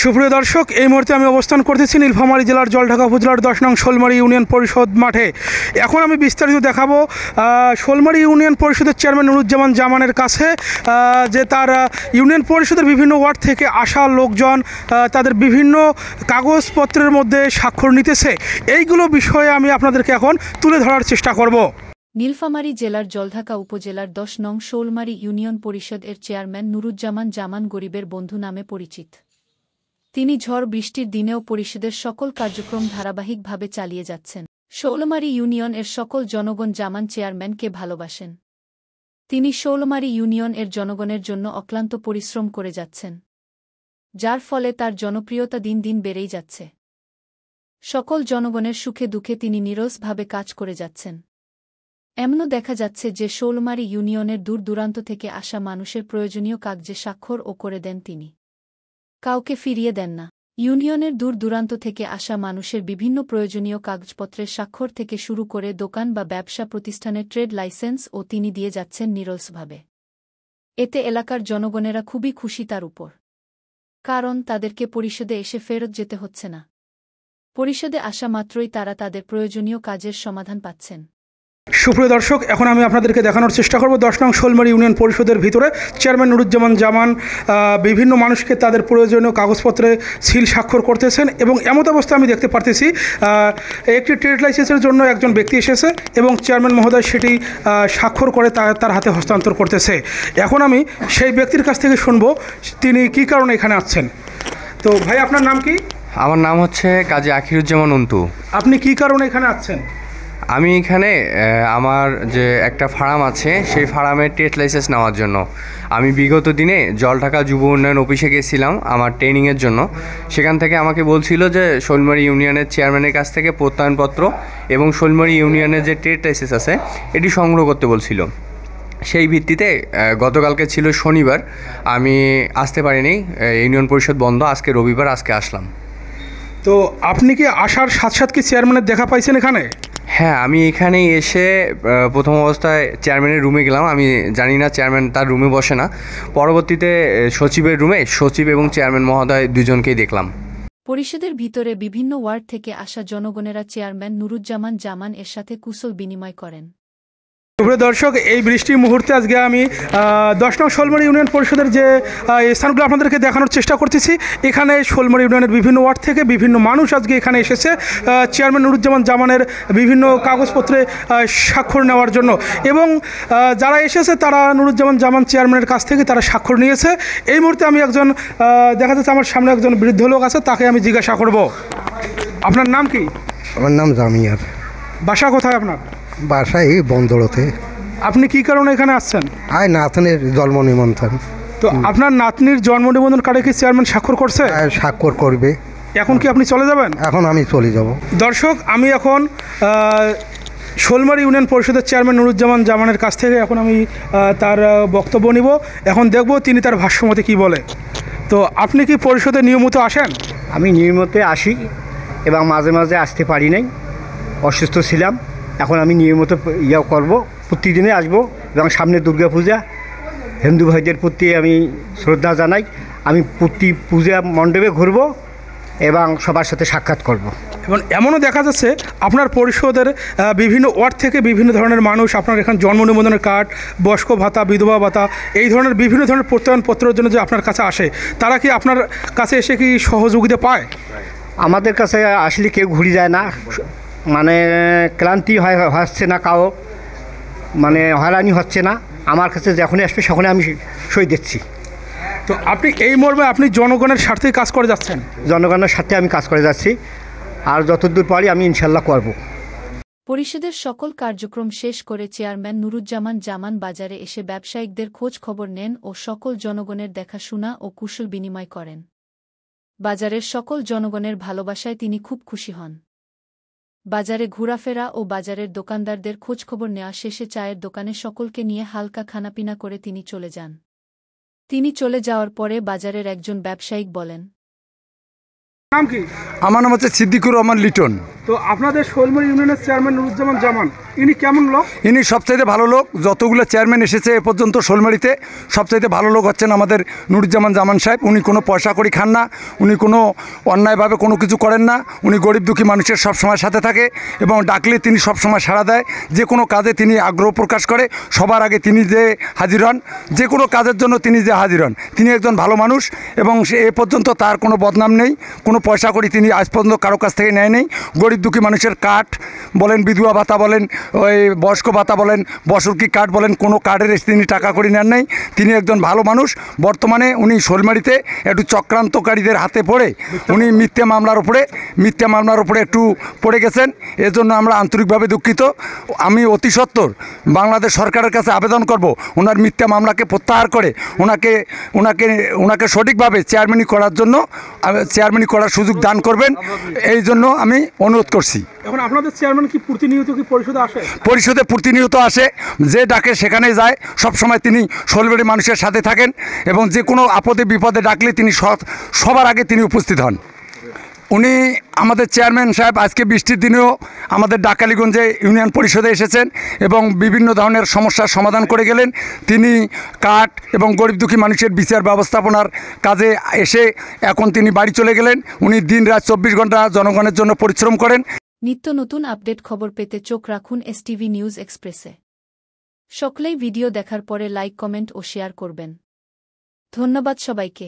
সুপ্রিয় দর্শক, এই মুহূর্তে আমি অবস্থান করতেছি নীলফামারী জেলার জলঢাকা উপজেলার 10 নং শোলমারী ইউনিয়ন পরিষদ মাঠে। এখন আমি বিস্তারিত দেখাবো শোলমারী ইউনিয়ন পরিষদের চেয়ারম্যান নুরুজ্জামান জামানের কাছে, যে তার ইউনিয়ন পরিষদের বিভিন্ন ওয়ার্ড থেকে আসা লোকজন তাদের বিভিন্ন কাগজপত্রের মধ্যে স্বাক্ষর নিতেছে। এইগুলো বিষয়ে আমি আপনাদেরকে এখন তুলে ধরার চেষ্টা করব। নীলফামারী জেলার জলঢাকা উপজেলার 10 নং শোলমারী ইউনিয়ন পরিষদ এর চেয়ারম্যান নুরুজ্জামান জামান গরিবের বন্ধু নামে পরিচিত। তিনি ঝড় বৃষ্টির দিনেও পরিষদের সকল কার্যক্রম ধারাবাহিকভাবে চালিয়ে যাচ্ছেন। শোলমারী ইউনিয়ন এর সকল জনগণ জামান চেয়ারম্যানকে ভালোবাসেন। তিনি শোলমারী ইউনিয়ন এর জনগণের জন্য অক্লান্ত পরিশ্রম করে যাচ্ছেন, যার ফলে তার জনপ্রিয়তা দিন দিন বেড়েই যাচ্ছে। সকল জনগণের সুখে দুঃখে তিনি নিরলসভাবে কাজ করে যাচ্ছেন। এমনও দেখা যাচ্ছে যে শোলমারী ইউনিয়নের দূর দূরান্ত থেকে আসা মানুষের প্রয়োজনীয় কাগজে স্বাক্ষর ও করে দেন তিনি, কাউকে ফিরিয়ে দেন না। ইউনিয়নের দূর দূরান্ত থেকে আসা মানুষের বিভিন্ন প্রয়োজনীয় কাগজপত্রের স্বাক্ষর থেকে শুরু করে দোকান বা ব্যবসা প্রতিষ্ঠানের ট্রেড লাইসেন্স ও তিনি দিয়ে যাচ্ছেন নিরলসভাবে। এতে এলাকার জনগণেরা খুবই খুশি তার উপর, কারণ তাদেরকে পরিষদে এসে ফেরত যেতে হচ্ছে না। পরিষদে আসা মাত্রই তারা তাদের প্রয়োজনীয় কাজের সমাধান পাচ্ছেন। সুপ্রিয় দর্শক, এখন আমি আপনাদেরকে দেখানোর চেষ্টা করব 10 নং শোলমারী ইউনিয়ন পরিষদের ভিতরে চেয়ারম্যান নুরুজ্জামান জামান বিভিন্ন মানুষকে তাদের প্রয়োজনীয় কাগজপত্রে সিল স্বাক্ষর করতেছেন। এবং এমত অবস্থা আমি দেখতে পারতেছি একটি ট্রেড লাইসেন্সের জন্য একজন ব্যক্তি এসেছে এবং চেয়ারম্যান মহোদয় সেটি স্বাক্ষর করে তার হাতে হস্তান্তর করতেছে। এখন আমি সেই ব্যক্তির কাছ থেকে শুনবো তিনি কী কারণে এখানে আসছেন। তো ভাই, আপনার নাম কি? আমার নাম হচ্ছে কাজী আখিরুজ্জামান অন্তু। আপনি কী কারণে এখানে আসছেন? আমি এখানে আমার যে একটা ফার্ম আছে সেই ফার্মের ট্রেড লাইসেন্স নেওয়ার জন্য আমি বিগত দিনে জলঢাকা যুব উন্নয়ন অফিসে গিয়েছিলাম আমার ট্রেনিংয়ের জন্য। সেখান থেকে আমাকে বলছিল যে শোলমারী ইউনিয়নের চেয়ারম্যানের কাছ থেকে প্রত্যয়নপত্র এবং শোলমারী ইউনিয়নের যে ট্রেড লাইসেন্স আছে এটি সংগ্রহ করতে বলছিল। সেই ভিত্তিতে গতকালকে ছিল শনিবার, আমি আসতে পারিনি, ইউনিয়ন পরিষদ বন্ধ, আজকে রবিবার, আজকে আসলাম। তো আপনি কি আসার সাথে সাথে কি চেয়ারম্যানের দেখা পাইছেন এখানে? হ্যাঁ, আমি এখানে এসে প্রথম অবস্থায় চেয়ারম্যানের রুমে গেলাম। আমি জানি না চেয়ারম্যান তার রুমে বসে না। পরবর্তীতে সচিবের রুমে সচিব এবং চেয়ারম্যান মহোদয় দুজনকেই দেখলাম। পরিষদের ভিতরে বিভিন্ন ওয়ার্ড থেকে আসা জনগণেরা চেয়ারম্যান নুরুজ্জামান জামান এর সাথে কুশল বিনিময় করেন। সুপ্রিয় দর্শক, এই বৃষ্টির মুহূর্তে আজকে আমি 10 নং শোলমারী ইউনিয়ন পরিষদের যে স্থানগুলো আপনাদেরকে দেখানোর চেষ্টা করতেছি। এখানে শোলমারী ইউনিয়নের বিভিন্ন ওয়ার্ড থেকে বিভিন্ন মানুষ আজকে এখানে এসেছে চেয়ারম্যান নুরুজ্জামান জামানের বিভিন্ন কাগজপত্রে স্বাক্ষর নেওয়ার জন্য। এবং যারা এসেছে তারা নুরুজ্জামান জামান চেয়ারম্যানের কাছ থেকে তারা স্বাক্ষর নিয়েছে। এই মুহূর্তে আমি একজন দেখা যাচ্ছে আমার সামনে একজন বৃদ্ধ লোক আছে, তাকে আমি জিজ্ঞাসা করব, আপনার নাম কি? আমার নাম জামিয়ার। বাসা কোথায় আপনার? বাসায় বন্দরতে। আপনি কি কারণে এখানে আসছেন? নাতনির জন্ম নিমন্ত্রণ। তো আপনার নাতনির জন্ম নিবন্ধন কার্ডে কি চেয়ারম্যান স্বাক্ষর করছে? স্বাক্ষর করবে। এখন কি আপনি চলে যাবেন? এখন আমি চলে যাব। দর্শক, আমি এখন শোলমারী ইউনিয়ন পরিষদের চেয়ারম্যান নুরুজ্জামান জামানের কাছ থেকে এখন আমি তার বক্তব্য নিব। এখন দেখব তিনি তার ভাষ্যমতে কি বলে। তো আপনি কি পরিষদে নিয়মিত আসেন? আমি নিয়মিত আসি এবং মাঝে মাঝে আসতে পারি নাই, অসুস্থ ছিলাম। এখন আমি নিয়মিত করব, প্রতিদিনে আসবো এবং সামনে দুর্গাপূজা, হিন্দু ভাইদের প্রতি আমি শ্রদ্ধা জানাই। আমি প্রতি পূজা মণ্ডপে ঘুরব এবং সবার সাথে সাক্ষাৎ করব। এবং এমনও দেখা যাচ্ছে আপনার পরিষদের বিভিন্ন ওয়ার্ড থেকে বিভিন্ন ধরনের মানুষ আপনার এখানে জন্ম নিবন্ধনের কার্ড, বয়স্ক ভাতা, বিধবা ভাতা, এই ধরনের বিভিন্ন ধরনের প্রত্যয়নপত্রের জন্য যে আপনার কাছে আসে, তারা কি আপনার কাছে এসে কি সহযোগিতা পায়? আমাদের কাছে আসলে কেউ ঘুরে যায় না, মানে ক্লান্তি হচ্ছে না, কাউ মানে হয়রানি হচ্ছে না। আমার কাছে যখনই আসবে তখনই আমি সই দিচ্ছি। তো আপনি এই মর্মে আপনি জনগণের স্বার্থে কাজ করে যাচ্ছেন? জনগণের সাথে আমি কাজ করে যাচ্ছি, আর যতদূর পারি আমি ইনশাল্লাহ করব। পরিষদের সকল কার্যক্রম শেষ করে চেয়ারম্যান নুরুজ্জামান জামান বাজারে এসে ব্যবসায়িকদের খোঁজ খবর নেন ও সকল জনগণের দেখাশোনা ও কুশল বিনিময় করেন। বাজারের সকল জনগণের ভালোবাসায় তিনি খুব খুশি হন। বাজারে ঘোরাফেরা ও বাজারের দোকানদারদের খোঁজখবর নেওয়া শেষে চায়ের দোকানে সকলকে নিয়ে হালকা খানাপিনা করে তিনি চলে যান। তিনি চলে যাওয়ার পরে বাজারের একজন ব্যবসায়িক বলেন, নাম কি? আমার নাম হচ্ছে সিদ্দিকুর রহমান লিটন। তো আপনাদের শোলমারি ইউনিয়নের চেয়ারম্যান নুরুজ্জামান জামান ইনি কেমন লোক? ইনি সবচাইতে ভালো লোক। যতগুলো চেয়ারম্যান এসেছে এ পর্যন্ত শোলমারিতে সবচাইতে ভালো লোক হচ্ছেন আমাদের নুরুজ্জামান জামান সাহেব। উনি কোনো পয়সা কড়ি খান না, উনি কোনো অন্যায়ভাবে কোনো কিছু করেন না। উনি গরিব দুঃখী মানুষের সবসময় সাথে থাকে এবং ডাকলে তিনি সবসময় সাড়া দেয়। যে কোনো কাজে তিনি আগ্রহ প্রকাশ করে, সবার আগে তিনি যে হাজির হন, যে কোনো কাজের জন্য তিনি যে হাজির হন। তিনি একজন ভালো মানুষ এবং সে এ পর্যন্ত তার কোনো বদনাম নেই, কোনো পয়সা কড়ি তিনি আজ পর্যন্ত কারো কাছ থেকে নেয় নেই। গরিব দুঃখী মানুষের কাঠ বলেন, বিধবা ভাতা বলেন, ওই বয়স্ক ভাতা বলেন, বসরকি কার্ড বলেন, কোনো কার্ডের তিনি টাকা করি নেন নাই। তিনি একজন ভালো মানুষ। বর্তমানে উনি শোলমারিতে একটু চক্রান্তকারীদের হাতে পড়ে উনি মিথ্যা মামলার উপরে একটু পড়ে গেছেন। এজন্য আমরা আন্তরিকভাবে দুঃখিত। আমি অতি সত্বর বাংলাদেশ সরকারের কাছে আবেদন করব ওনার মিথ্যা মামলাকে প্রত্যাহার করে ওনাকে সঠিকভাবে চেয়ারম্যানি করার জন্য চেয়ারম্যানি করার সুযোগ দান করবেন, এই জন্য আমি অনুরোধ করছি। এখন আপনাদের চেয়ারম্যান কি প্রতিনিয়ত কি পরিষদে আসে? পরিষদে প্রতিনিয়ত আসে, যে ডাকে সেখানে যায়। সবসময় তিনি শোলমারি মানুষের সাথে থাকেন এবং যে কোনো আপদে বিপদে ডাকলে তিনি সবার আগে তিনি উপস্থিত হন। উনি আমাদের চেয়ারম্যান সাহেব আজকে বৃষ্টির দিনেও আমাদের ডাকালিগঞ্জে ইউনিয়ন পরিষদে এসেছেন এবং বিভিন্ন ধরনের সমস্যার সমাধান করে গেলেন। তিনি কাঠ এবং গরিব দুঃখী মানুষের বিচার ব্যবস্থাপনার কাজে এসে এখন তিনি বাড়ি চলে গেলেন। উনি দিন রাত 24 ঘন্টা জনগণের জন্য পরিশ্রম করেন। নিত্য নতুন আপডেট খবর পেতে চোখ রাখুন এসটিভি নিউজ এক্সপ্রেসে। সকলেই ভিডিও দেখার পরে লাইক, কমেন্ট ও শেয়ার করবেন। ধন্যবাদ সবাইকে।